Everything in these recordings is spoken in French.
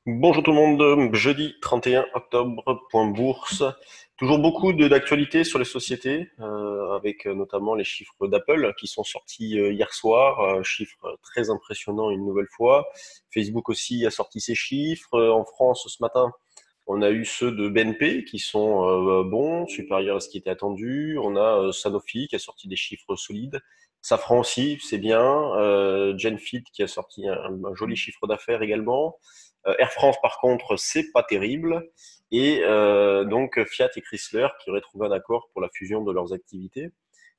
Bonjour tout le monde, jeudi 31 octobre, point bourse. Toujours beaucoup d'actualités sur les sociétés, avec notamment les chiffres d'Apple qui sont sortis hier soir, chiffres très impressionnants une nouvelle fois. Facebook aussi a sorti ses chiffres. En France ce matin, on a eu ceux de BNP qui sont bons, supérieurs à ce qui était attendu. On a Sanofi qui a sorti des chiffres solides. Safran aussi, c'est bien. Genfit qui a sorti un joli chiffre d'affaires également. Air France, par contre, c'est pas terrible. Et donc Fiat et Chrysler qui auraient trouvé un accord pour la fusion de leurs activités.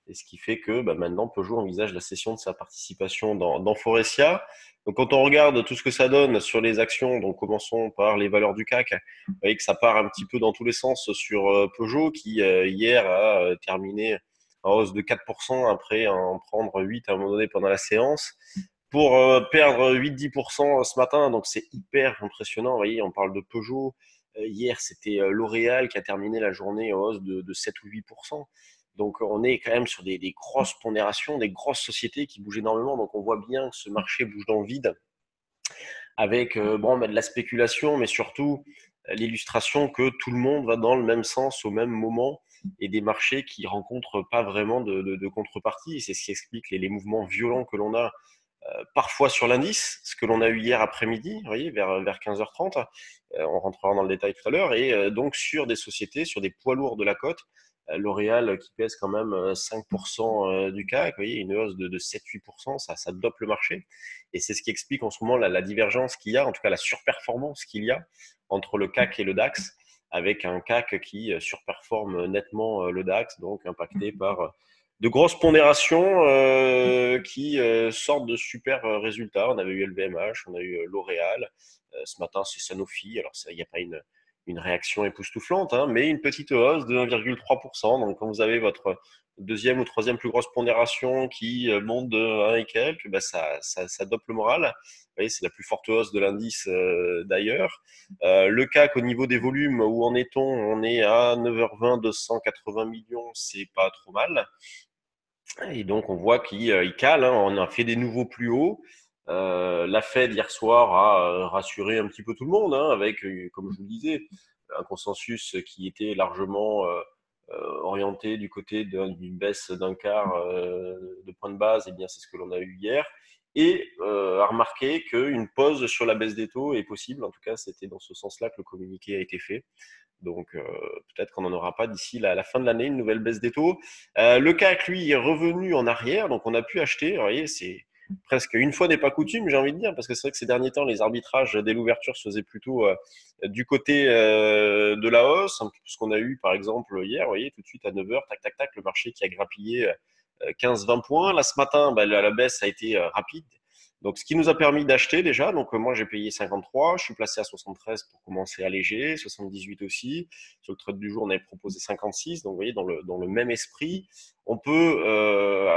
Et ce qui fait que maintenant Peugeot envisage la cession de sa participation dans Forestia. Donc quand on regarde tout ce que ça donne sur les actions, donc commençons par les valeurs du CAC, vous voyez que ça part un petit peu dans tous les sens sur Peugeot qui hier a terminé en hausse de 4% après en prendre 8 à un moment donné pendant la séance pour perdre 8-10% ce matin. Donc c'est hyper impressionnant. Vous voyez, on parle de Peugeot. Hier, c'était L'Oréal qui a terminé la journée en hausse de 7 ou 8%. Donc on est quand même sur des grosses pondérations, des grosses sociétés qui bougent énormément. Donc on voit bien que ce marché bouge dans le vide avec de la spéculation, mais surtout l'illustration que tout le monde va dans le même sens au même moment et des marchés qui rencontrent pas vraiment de contrepartie. Et c'est ce qui explique les mouvements violents que l'on a parfois sur l'indice, ce que l'on a eu hier après-midi, vous voyez, vers 15h30, on rentrera dans le détail tout à l'heure, et donc sur des sociétés, sur des poids lourds de la cote, L'Oréal qui pèse quand même 5% du CAC, vous voyez, une hausse de 7-8%, ça dope le marché. Et c'est ce qui explique en ce moment la divergence qu'il y a, en tout cas la surperformance qu'il y a entre le CAC et le DAX, avec un CAC qui surperforme nettement le DAX, donc impacté par de grosses pondérations qui sortent de super résultats. On avait eu LVMH, on a eu L'Oréal. Ce matin, c'est Sanofi. Alors, il n'y a pas une réaction époustouflante, hein, mais une petite hausse de 1,3%. Donc, quand vous avez votre deuxième ou troisième plus grosse pondération qui monte de 1 et quelques, ça dope le moral. Vous voyez, c'est la plus forte hausse de l'indice d'ailleurs. Le CAC, au niveau des volumes, où en est-on? On est à 9h20, 280 millions, c'est pas trop mal. Et donc, on voit qu'il cale, hein. On a fait des nouveaux plus hauts. La Fed, hier soir, a rassuré un petit peu tout le monde, hein, avec, comme je vous le disais, un consensus qui était largement orienté du côté d'une baisse d'un quart de point de base. Et bien, c'est ce que l'on a eu hier. Et a remarqué qu'une pause sur la baisse des taux est possible. En tout cas, c'était dans ce sens-là que le communiqué a été fait. Donc peut-être qu'on n'en aura pas d'ici la fin de l'année, une nouvelle baisse des taux. Le CAC, lui, est revenu en arrière, donc on a pu acheter. Vous voyez, c'est presque une fois n'est pas coutume, j'ai envie de dire, parce que c'est vrai que ces derniers temps, les arbitrages dès l'ouverture se faisaient plutôt du côté de la hausse, un peu ce qu'on a eu par exemple hier, vous voyez, tout de suite à 9h, tac, tac, tac, le marché qui a grappillé 15-20 points. Là, ce matin, la baisse a été rapide. Donc, ce qui nous a permis d'acheter déjà. Donc, moi, j'ai payé 53. Je suis placé à 73 pour commencer à léger, 78 aussi. Sur le trade du jour, on avait proposé 56. Donc, vous voyez, dans le même esprit, on peut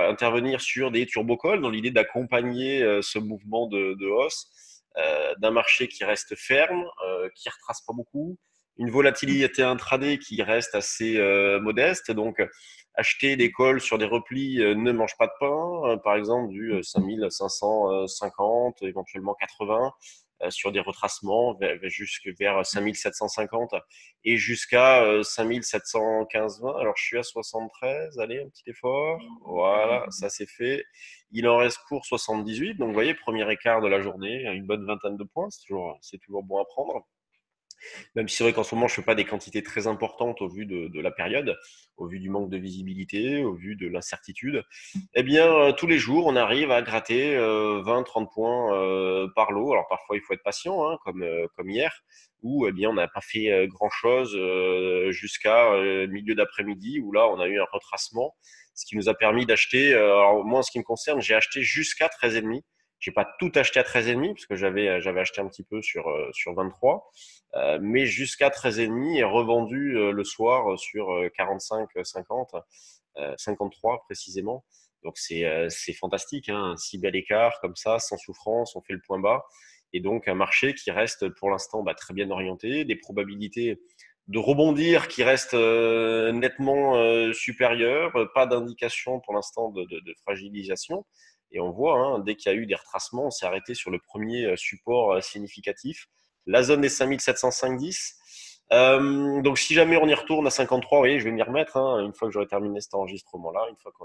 intervenir sur des turbocalls dans l'idée d'accompagner ce mouvement de hausse d'un marché qui reste ferme, qui retrace pas beaucoup, une volatilité intraday qui reste assez modeste. Donc, acheter des calls sur des replis ne mange pas de pain, par exemple du 5550, éventuellement 80, sur des retracements jusque vers 5750 et jusqu'à 5715-20. Alors je suis à 73, allez, un petit effort, voilà, ça c'est fait. Il en reste pour 78, donc vous voyez, premier écart de la journée, une bonne vingtaine de points, c'est toujours bon à prendre. Même si c'est vrai qu'en ce moment, je ne fais pas des quantités très importantes au vu de la période, au vu du manque de visibilité, au vu de l'incertitude. Eh bien, tous les jours, on arrive à gratter 20-30 points par lot. Alors parfois, il faut être patient, hein, comme hier, où eh bien, on n'a pas fait grand-chose jusqu'à milieu d'après-midi, où là, on a eu un retracement, ce qui nous a permis d'acheter. Alors moi, en ce qui me concerne, j'ai acheté jusqu'à 13,5. J'ai pas tout acheté à 13,5 parce que j'avais acheté un petit peu sur 23. Mais jusqu'à 13,5 et revendu le soir sur 45-50, 53 précisément. Donc c'est fantastique, hein, un si bel écart comme ça, sans souffrance, on fait le point bas. Et donc un marché qui reste pour l'instant très bien orienté, des probabilités de rebondir qui restent nettement supérieures, pas d'indication pour l'instant de fragilisation. Et on voit, hein, dès qu'il y a eu des retracements, on s'est arrêté sur le premier support significatif la zone des 5705-10. Donc, si jamais on y retourne à 53, vous voyez, je vais m'y remettre, hein, une fois que j'aurai terminé cet enregistrement-là, une fois que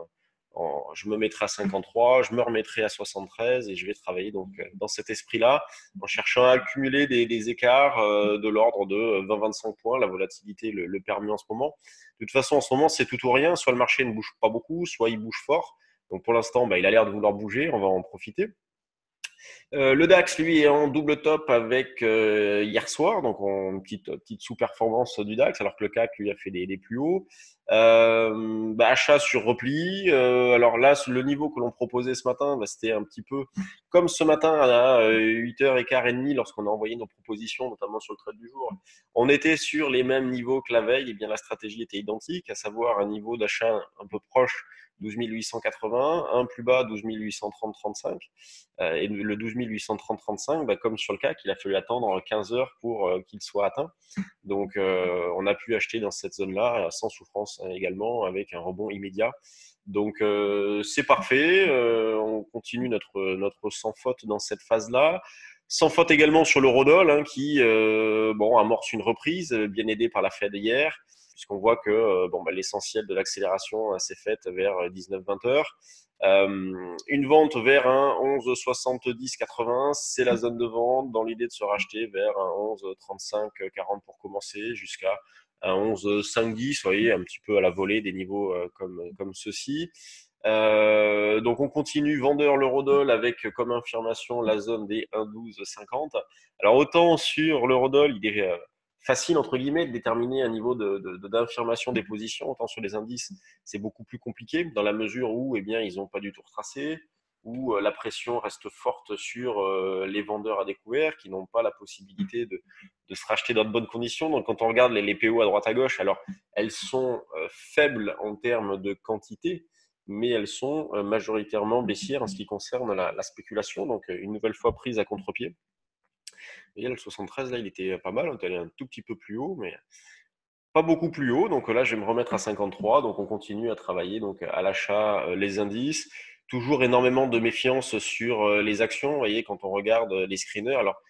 je me mettrai à 53, je me remettrai à 73 et je vais travailler donc dans cet esprit-là, en cherchant à accumuler des écarts de l'ordre de 20-25 points. La volatilité le permet en ce moment. De toute façon, en ce moment, c'est tout ou rien. Soit le marché ne bouge pas beaucoup, soit il bouge fort. Donc pour l'instant, il a l'air de vouloir bouger. On va en profiter. Le DAX, lui, est en double top avec hier soir, donc en petite sous-performance du DAX, alors que le CAC, lui, a fait des plus hauts. Achat sur repli. Alors là, le niveau que l'on proposait ce matin, c'était un petit peu comme ce matin à 8h15, lorsqu'on a envoyé nos propositions, notamment sur le trade du jour. On était sur les mêmes niveaux que la veille, et bien la stratégie était identique, à savoir un niveau d'achat un peu proche 12 880, un plus bas 12 830-35. Et le 12 830-35, comme sur le CAC, il a fallu attendre 15 heures pour qu'il soit atteint. Donc, on a pu acheter dans cette zone-là sans souffrance également, avec un rebond immédiat. Donc, c'est parfait. On continue notre sans faute dans cette phase-là. Sans faute également sur l'eurodoll, qui amorce une reprise, bien aidé par la Fed hier, puisqu'on voit que l'essentiel de l'accélération s'est faite vers 19-20 heures. Une vente vers un 11,70-80, c'est la zone de vente, dans l'idée de se racheter vers un 11,35-40 pour commencer, jusqu'à un 11,5-10, vous voyez, un petit peu à la volée des niveaux comme ceci. Donc on continue vendeur l'eurodoll avec comme information la zone des 1,1250. Alors autant sur l'eurodoll, il est facile entre guillemets de déterminer un niveau d'infirmation des positions, autant sur les indices c'est beaucoup plus compliqué dans la mesure où ils n'ont pas du tout retracé, où la pression reste forte sur les vendeurs à découvert qui n'ont pas la possibilité de se racheter dans de bonnes conditions. Donc quand on regarde les PO à droite à gauche, alors elles sont faibles en termes de quantité, mais elles sont majoritairement baissières en ce qui concerne la spéculation, donc une nouvelle fois prise à contre-pied. Et le 73, là, il était pas mal, on est allé un tout petit peu plus haut, mais pas beaucoup plus haut. Donc là, je vais me remettre à 53, donc on continue à travailler donc à l'achat les indices. Toujours énormément de méfiance sur les actions, vous voyez, quand on regarde les screeners. Alors,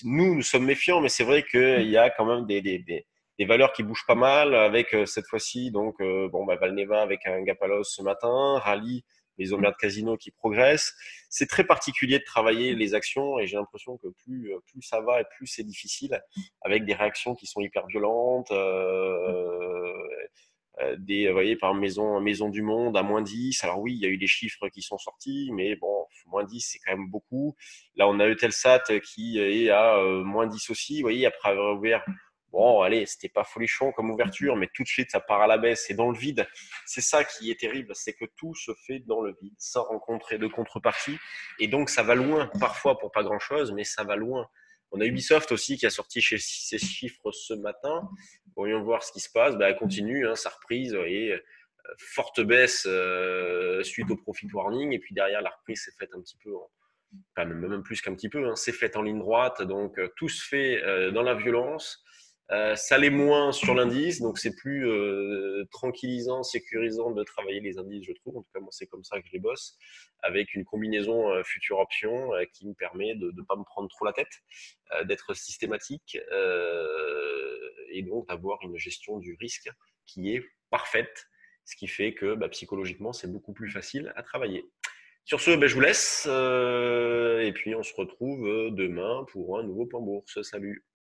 nous sommes méfiants, mais c'est vrai qu'il y a quand même des valeurs qui bougent pas mal, avec cette fois-ci, donc, Valneva avec un gap à l'os ce matin, Rallye, les Omer de Casino qui progressent. C'est très particulier de travailler les actions et j'ai l'impression que plus ça va et plus c'est difficile, avec des réactions qui sont hyper violentes. Vous voyez, par Maison du Monde à -10. Alors oui, il y a eu des chiffres qui sont sortis, mais bon, -10, c'est quand même beaucoup. Là, on a Eutelsat qui est à -10 aussi. Vous voyez, après avoir ouvert, bon, allez, c'était pas folichon comme ouverture, mais tout de suite, ça part à la baisse et dans le vide. C'est ça qui est terrible, c'est que tout se fait dans le vide, sans rencontrer de contrepartie. Et donc, ça va loin, parfois pour pas grand-chose, mais ça va loin. On a Ubisoft aussi qui a sorti ses chiffres ce matin. Voyons voir ce qui se passe. Elle continue, sa reprise, et forte baisse suite au profit warning. Et puis derrière, la reprise s'est faite un petit peu, enfin même plus qu'un petit peu, c'est fait en ligne droite. Donc tout se fait dans la violence. Ça l'est moins sur l'indice, donc c'est plus tranquillisant, sécurisant de travailler les indices, je trouve. En tout cas, moi, c'est comme ça que je les bosse, avec une combinaison future option qui me permet de ne pas me prendre trop la tête, d'être systématique et donc d'avoir une gestion du risque qui est parfaite, ce qui fait que psychologiquement, c'est beaucoup plus facile à travailler. Sur ce, je vous laisse et puis on se retrouve demain pour un nouveau plan bourse. Salut!